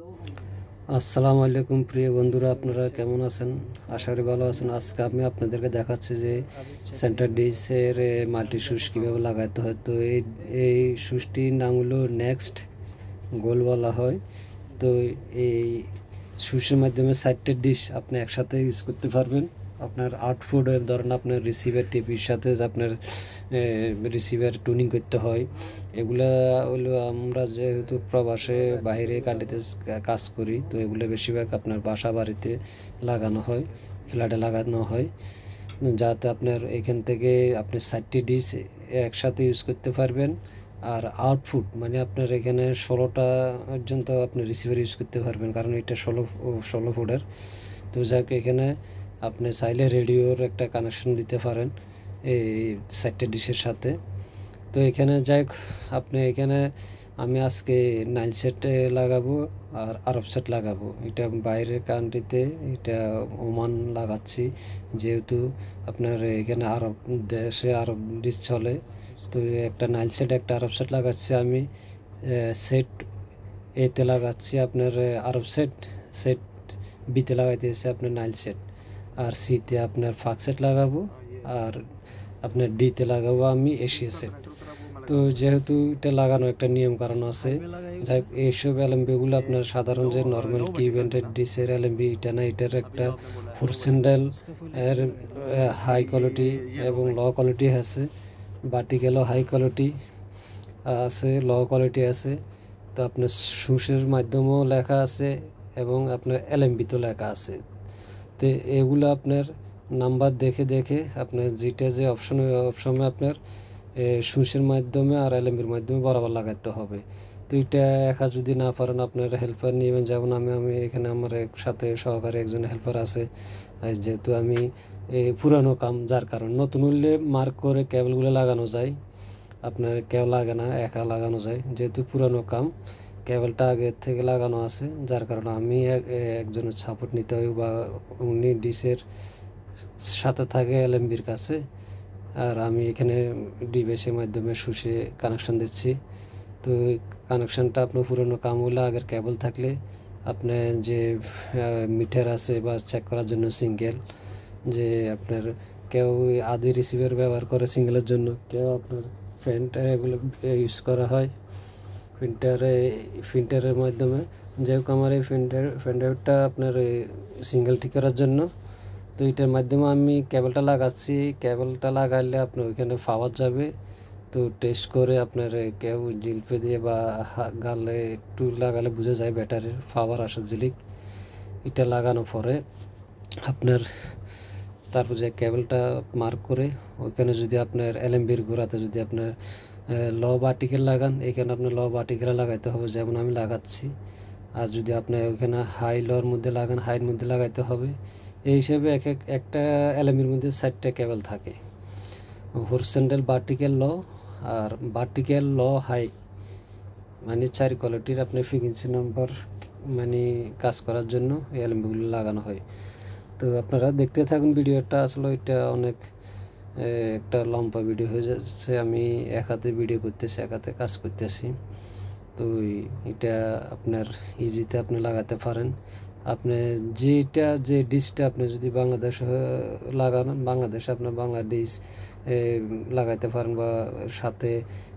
আসসালামু আলাইকুম প্রিয় বন্ধুরা, আপনারা কেমন আছেন? আশা করি ভালো আছেন। আজকে আমি আপনাদেরকে দেখাচ্ছি যে সেন্টার ডিসের মাল্টি সুইচ কীভাবে লাগাতে হয়। তো এই সুইচটির নাম হলো নেক্সট গোল বলা হয়। তো এই সুইচের মাধ্যমে 4টে ডিশ আপনি একসাথে ইউজ করতে পারবেন। আপনার আউটপুটের ধরেন আপনার রিসিভার টিভির সাথে আপনার রিসিভার টুনিং করতে হয়। এগুলা হলো আমরা যেহেতু প্রবাসে বাইরে কান্ট্রিতে কাজ করি, তো এগুলো বেশিরভাগ আপনার বাসা বাড়িতে লাগানো হয়, ফ্ল্যাটে লাগানো হয়, যাতে আপনার এখান থেকে আপনি 4টি ডিশ একসাথে ইউজ করতে পারবেন। আর আউটপুট মানে আপনার এখানে 16টা পর্যন্ত আপনি রিসিভার ইউজ করতে পারবেন, কারণ এটা 16 ফুটের। তো যাক, এখানে আপনি চাইলে রেডিওর একটা কানেকশন দিতে পারেন এই 4টে ডিশের সাথে। তো এখানে যাই আপনি এখানে আমি আজকে নাইল সেট লাগাবো আর আরব সেট লাগাবো। এটা বাইরের কান্ট্রিতে, এটা ওমান লাগাচ্ছি, যেহেতু আপনার এখানে আরব দেশে আরব ডিশ চলে। তো একটা নাইল সেট একটা আরব সেট লাগাচ্ছি আমি। সেট এতে লাগাচ্ছি আপনার আরব সেট, সেট বিতে লাগাইতেছে আপনার নাইল সেট, আর সিতে আপনার ফাক সেট লাগাবো, আর আপনার ডিতে লাগাবো আমি এশিয়া সেট। তো যেহেতু এটা লাগানো একটা নিয়ম কারণ আছে, যাই এইসব এলএমবিগুলো আপনার সাধারণ যে নর্মাল কি ইভেন্টের ডিসের এলএমবি এটা না, এটার একটা ফোর স্যান্ডেল এর হাই কোয়ালিটি এবং লো কোয়ালিটি আছে। ভার্টিক্যালও হাই কোয়ালিটি আছে, লো কোয়ালিটি আছে। তো আপনার সুইচের মাধ্যমেও লেখা আছে এবং আপনার এলএমবিতেও লেখা আছে। তো এগুলো আপনার নাম্বার দেখে দেখে আপনার যেটা যে অপশন, ওই অপশনে আপনার সুইচের মাধ্যমে আর এলএমবির মাধ্যমে বরাবর লাগাতে হবে। তো এটা একা যদি না পারেন আপনার হেল্পার নেবেন। যেমন আমি এখানে আমার সাথে সহকারী একজন হেল্পার আছে, যেহেতু আমি পুরানো কাম, যার কারণ নতুন হলে মার্ক করে কেবলগুলো লাগানো যায়, আপনার কেবল লাগে না, একা লাগানো যায়। যেহেতু পুরানো কাম, কেবলটা আগের থেকে লাগানো আছে, যার কারণে আমি একজনের সাপোর্ট নিতে হয়, বা উনি ডিসের সাথে থাকে এলএমবির কাছে, আর আমি এখানে ডিভাইসের মাধ্যমে সুইচে কানেকশান দিচ্ছি। তো কানেকশানটা আপনার পুরনো কাম হলে আগের কেবল থাকলে আপনার যে মিটার আছে বা চেক করার জন্য সিঙ্গেল, যে আপনার কেউ আদি রিসিভার ব্যবহার করে সিঙ্গেলের জন্য, কেউ আপনার প্রিন্টার এগুলো ইউজ করা হয় প্রিন্টারের মাধ্যমে। যাই হোক, আমার এই প্রিন্টারটা আপনার সিঙ্গেল ঠিক করার জন্য। তো এটার মাধ্যমে আমি কেবলটা লাগাচ্ছি। কেবলটা লাগাইলে আপনার ওইখানে পাওয়ার যাবে। তো টেস্ট করে আপনার কেউ জিলপে দিয়ে বা গালে একটু লাগালে বোঝা যায় ব্যাটারির পাওয়ার আসা জিলিক। এটা লাগানোর পরে আপনার তারপর যে কেবলটা মার্ক করে ওইখানে যদি আপনার এলএমবির গোড়াতে যদি আপনার ল বার্টিকেল লাগান, এখানে আপনার ল বার্টিকেল লাগাইতে হবে, যেমন আমি লাগাচ্ছি। আর যদি আপনি ওইখানে হাই লর মধ্যে লাগান, হাইয়ের মধ্যে লাগাইতে হবে। এই হিসেবে একটা এলএমবির মধ্যে 4টে কেবল থাকে, হরিজন্টাল, ভার্টিক্যাল, ল আর ভার্টিক্যাল, ল, হাই, মানে 4 কোয়ালিটির আপনি ফ্রিকোয়েন্সি নাম্বার মানে কাজ করার জন্য এই এলএমবিগুলো লাগানো হয়। তো আপনারা দেখতে থাকুন ভিডিওটা। আসলে এটা অনেক একটা লম্বা ভিডিও হয়ে যাচ্ছে, আমি এক হাতে ভিডিও করতেছি, এক হাতে কাজ করতেছি। তো এটা আপনার ইজিতে আপনি লাগাতে পারেন। আপনি যে ডিশটা আপনি যদি বাংলাদেশ লাগান, বাংলাদেশে আপনার বাংলা ডিশ লাগাইতে পারেন, বা সাথে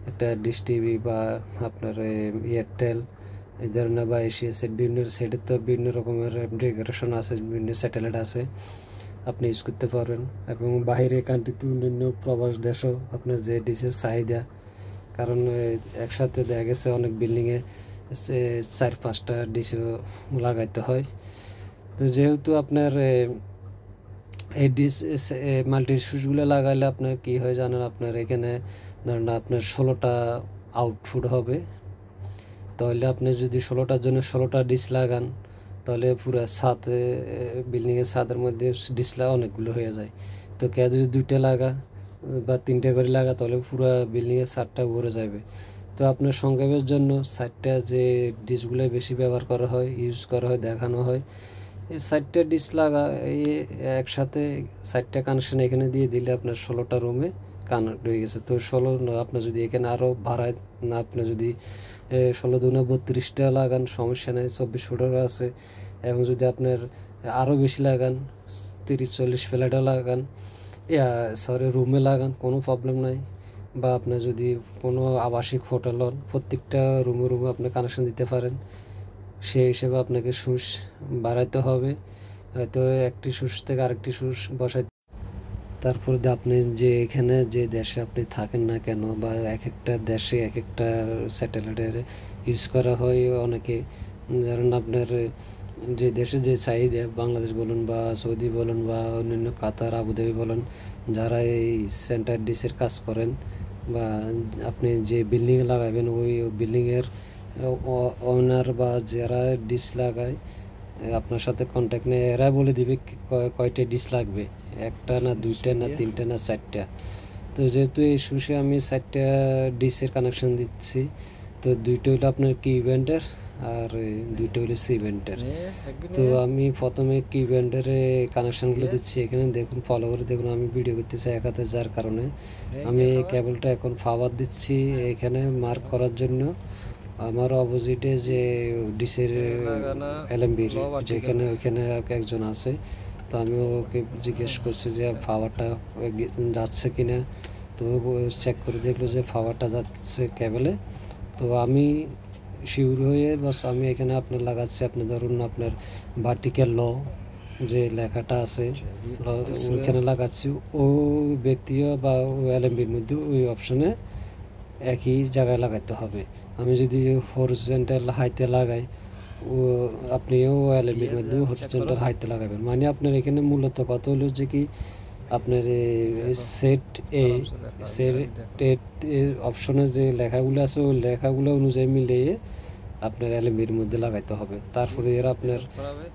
একটা ডিশ টিভি বা আপনার এয়ারটেল এই ধরনের, বা এশিয়া সেট, বিভিন্ন সেটের তো বিভিন্ন রকমের ডেকোরেশন আছে, বিভিন্ন স্যাটেলাইট আছে, আপনি ইউজ করতে পারবেন। এবং বাইরে কান্ট্রিতে অন্যান্য প্রবাস দেশও আপনার যে ডিশের চাহিদা, কারণ একসাথে দেখা গেছে অনেক বিল্ডিংয়ে 4-5টা ডিশও লাগাইতে হয়। তো যেহেতু আপনার এই ডিশ মাল্টি সুইচগুলো লাগাইলে আপনার কি হয় জানেন, আপনার এখানে ধরেন আপনার 16টা আউটপুট হবে। তাহলে আপনি যদি 16টার জন্য 16টা ডিশ লাগান, তাহলে পুরো ছাদে, বিল্ডিংয়ের ছাদের মধ্যে ডিশ অনেকগুলো হয়ে যায়। তো কেউ যদি 2টা লাগা বা 3টে করে লাগা, তাহলে পুরো বিল্ডিংয়ের ছাদটা ভরে যাবে। তো আপনার সংক্ষেপের জন্য 4টা যে ডিশগুলো বেশি ব্যবহার করা হয়, ইউজ করা হয়, দেখানো হয়, এই 4টে ডিশ লাগা, এই একসাথে 4টে কানেকশন এখানে দিয়ে দিলে আপনার 16টা রুমে কানেক্ট হয়ে গেছে। তো 16 আপনি যদি এখানে আরও বাড়ায় না, আপনি যদি 16 দুগুণে 32টা লাগান সমস্যা নেই, 24 ফুটের আছে। এবং যদি আপনার আরও বেশি লাগান 30-40 ফ্ল্যাটও লাগান, রুমে লাগান, কোনো প্রবলেম নাই। বা আপনি যদি কোনো আবাসিক হোটেল হন, প্রত্যেকটা রুমে রুমে আপনি কানেকশন দিতে পারেন। সেই হিসেবে আপনাকে সুইচ বাড়াইতে হবে, হয়তো একটি সুইচ থেকে আরেকটি সুইচ বসাইতে। তারপরে আপনি যে এখানে যে দেশে আপনি থাকেন না কেন, বা এক একটা দেশে এক একটা স্যাটেলাইটের ইউজ করা হয় অনেকে, ধরুন আপনার যে দেশে যে চাহিদা, বাংলাদেশ বলুন বা সৌদি বলুন বা অন্যান্য কাতার, আবুধাবি বলুন, যারা এই সেন্টার ডিসের কাজ করেন বা আপনি যে বিল্ডিংয়ে লাগাবেন ওই বিল্ডিংয়ের ওনার বা যারা ডিস লাগায় আপনার সাথে কন্ট্যাক্ট নিয়ে এরা বলে দিবে কয়টা ডিস লাগবে, একটা না দুইটা না তিনটা না চারটা। তো যেহেতু এই সুইচে আমি 4টা ডিসের কানেকশন দিচ্ছি, তো 2টা হলো আপনার কি ব্যান্ডের আর 2টা হলো সি ব্যান্ডের। তো আমি প্রথমে কি ব্যান্ডের কানেকশনগুলো দিচ্ছি। এখানে দেখুন, ফলো করে দেখুন, আমি ভিডিও করতেছি এক হাতে, যার কারণে আমি কেবলটা এখন পাওয়ার দিচ্ছি এখানে মার্ক করার জন্য। আমার অপোজিটে যে ডিসের এলএমবির যেখানে ওইখানে একজন আছে, তো আমি ওকে জিজ্ঞেস করছি যে পাওয়ারটা যাচ্ছে কিনা। তো চেক করে দেখলো যে পাওয়ারটা যাচ্ছে কেবলে। তো আমি শিওর হয়ে বাস আমি এখানে আপনার লাগাচ্ছি। আপনি ধরুন আপনার ভার্টিক্যাল ল যে লেখাটা আছে ওইখানে লাগাচ্ছি, ও ব্যক্তিও বা ওই এলএমবির মধ্যে ওই অপশনে একই জায়গায় লাগাতে হবে। আমি যদি হরিজন্টাল হাইতে লাগাই, ও আপনিও এলএমবির মধ্যে হরিজন্টাল হাইতে লাগাবেন। মানে আপনার এখানে মূলত কথা হলো যে কি আপনার সেট অপশনে যে লেখাগুলো আছে ওই লেখাগুলো অনুযায়ী মিলিয়ে আপনার এলএমবির মধ্যে লাগাইতে হবে। তারপরে এর আপনার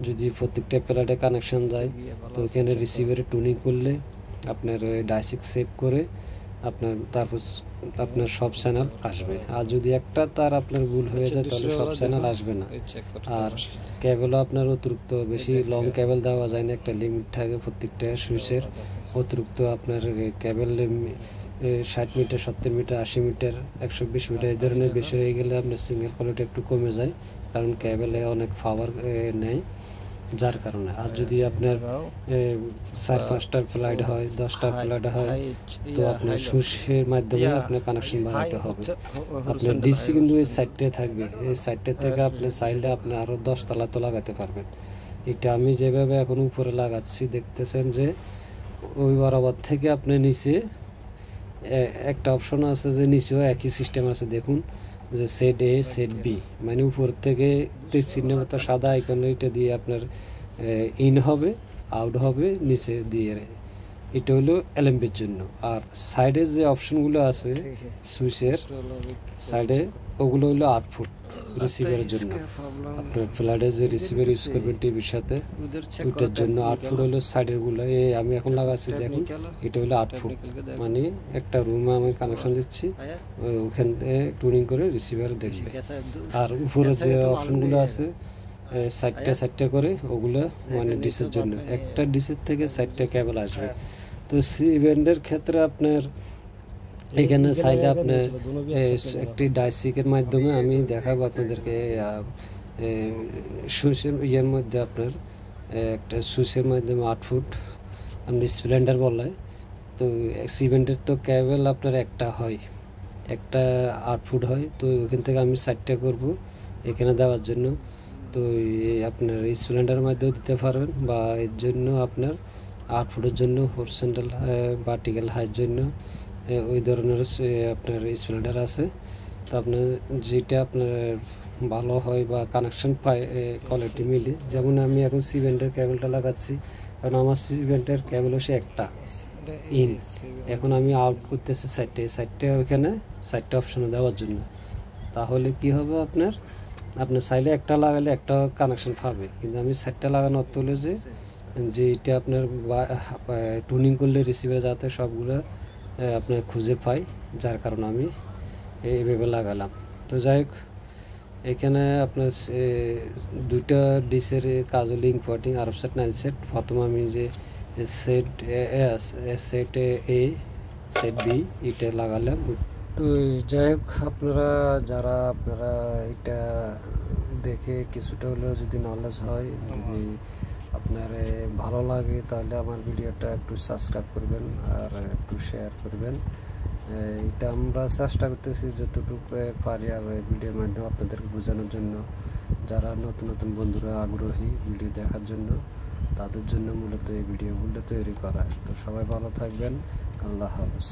যদি প্রত্যেকটা প্যালেটে কানেকশন যায়, তো এখানে রিসিভারে টুনিং করলে আপনার ডাইসিক সেভ করে আপনার তারপর আপনার সব চ্যানেল আসবে। আর যদি একটা তার আপনার ভুল হয়ে যায় তাহলে সব চ্যানেল আসবে না। আর কেবলও আপনার অতিরিক্ত বেশি লং কেবল দেওয়া যায় না, একটা লিমিট থাকে প্রত্যেকটা সুইচের। অতিরিক্ত আপনার কেবল 60 মিটার, 70 মিটার, 80 মিটার, 120 মিটার এই ধরনের বেশি হয়ে গেলে আপনার সিঙ্গেল কোয়ালিটি একটু কমে যায়, কারণ কেবলে অনেক পাওয়ার নেয়, যার কারণে। আর যদি আপনার 4-5টা ফ্লাইট হয়, 10টা ফ্লাইট হয়, তো আপনার সুইচের মাধ্যমে আপনার কানেকশন বাড়াতে হবে। আপনার ডিসি কিন্তু এই সাইডে থাকবে, এই সাইডটা থেকে আপনি চাইলে আপনি আরও 10 তলা তো লাগাতে পারবেন। এটা আমি যেভাবে এখন উপরে লাগাচ্ছি দেখতেছেন যে ওই বরাবর থেকে আপনি নিচে একটা অপশন আছে যে নিচেও একই সিস্টেম আছে। দেখুন যে সেট এ সেট বি, মানে উপর থেকে চিহ্নের মতো সাদা আইকন, এটা দিয়ে আপনার ইন হবে, আউট হবে নিচে দিয়ে। এটা হলো এলএমবির জন্য। আর সাইডের যে অপশনগুলো আছে সুইচের সাইডে, ওগুলো হলো আউটপুট রিসিভারের জন্য। আপনার ফ্ল্যাটে যে রিসিভার ইউজ করবেন টিভির সাথে, ওইটার জন্য আউটপুট হলো সাইডেরগুলো। আমি এখন লাগাচ্ছি দেখুন, এটা হলো আউটপুট, মানে একটা রুমে আমি কানেকশন দিচ্ছি, ওখান থেকে টুনিং করে রিসিভার দেখবে। আর উপরে যে অপশনগুলো আছে 4টা করে, ওগুলো মানে ডিসের জন্য। একটা ডিসের থেকে 4টা কেবল আসবে। তো সি ব্যান্ডের ক্ষেত্রে আপনার এখানে চাইলে আপনার একটি ডাইসিকের মাধ্যমে আমি দেখাবো আপনাদেরকে। সুইচের ইয়ের মধ্যে আপনার একটা সুইচের মাধ্যমে আউটপুট আপনি স্প্লেন্ডার বলে। তো সি ব্যান্ডের তো কেবল আপনার একটা হয়, একটা আউটপুট হয়। তো ওখান থেকে আমি 4টা করব এখানে দেওয়ার জন্য। তো আপনার স্প্লেন্ডারের মাধ্যমেও দিতে পারবেন, বা এর জন্য আপনার আউটপুটের জন্য হরিজন্টাল ভার্টিক্যাল হাইয়ের জন্য ওই ধরনের আপনার স্প্লেন্ডার আছে। তো আপনার যেটা আপনার ভালো হয় বা কানেকশন পায় কোয়ালিটি মিলে, যেমন আমি এখন সি ব্যান্ডের কেবলটা লাগাচ্ছি, কারণ আমার সি ব্যান্ডের কেবল হচ্ছে একটা ইন। এখন আমি আউট করতেছি 4টে ওইখানে 4টা অপশনে দেওয়ার জন্য। তাহলে কি হবে আপনার চাইলে একটা লাগালে একটা কানেকশন পাবে, কিন্তু আমি 4টা লাগানো অর্থ হলো যে এটা আপনার টুনিং করলে রিসিভার যাতে সবগুলো আপনার খুঁজে পাই, যার কারণে আমি এইভাবে লাগালাম। তো যাই হোক, এখানে আপনার 2টা ডিসের কাজ হলো ইম্পোর্টিং আরব সেট 9 সেট। প্রথমে আমি যে সেট এ সেট বি এটা লাগালাম। তো যাই হোক, যারা আপনারা এটা দেখে কিছুটা হলেও যদি নলেজ হয়, যদি আপনার ভালো লাগে, তাহলে আমার ভিডিওটা একটু সাবস্ক্রাইব করবেন আর একটু শেয়ার করবেন। এটা আমরা চেষ্টা করতেছি যতটুকু পারি ভিডিওর মাধ্যমে আপনাদেরকে বোঝানোর জন্য। যারা নতুন নতুন বন্ধুরা আগ্রহী ভিডিও দেখার জন্য, তাদের জন্য মূলত এই ভিডিওগুলো তৈরি করা। তো সবাই ভালো থাকবেন, আল্লাহ হাফেজ।